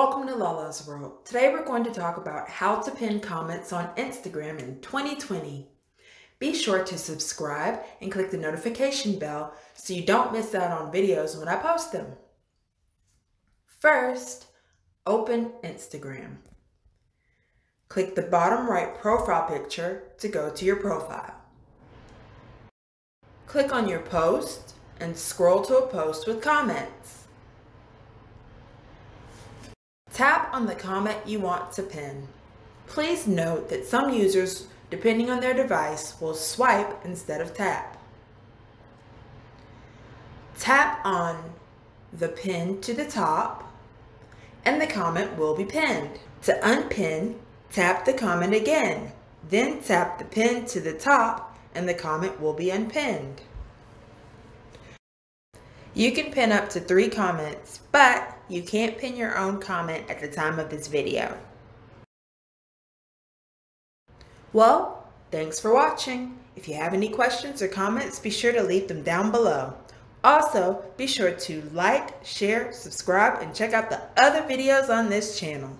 Welcome to Lalas World. Today we're going to talk about how to pin comments on Instagram in 2020. Be sure to subscribe and click the notification bell so you don't miss out on videos when I post them. First, open Instagram. Click the bottom right profile picture to go to your profile. Click on your post and scroll to a post with comments. Tap on the comment you want to pin. Please note that some users, depending on their device, will swipe instead of tap. Tap on the pin to the top and the comment will be pinned. To unpin, tap the comment again. Then tap the pin to the top and the comment will be unpinned. You can pin up to 3 comments, but you can't pin your own comment at the time of this video. Well, thanks for watching. If you have any questions or comments, be sure to leave them down below. Also, be sure to like, share, subscribe, and check out the other videos on this channel.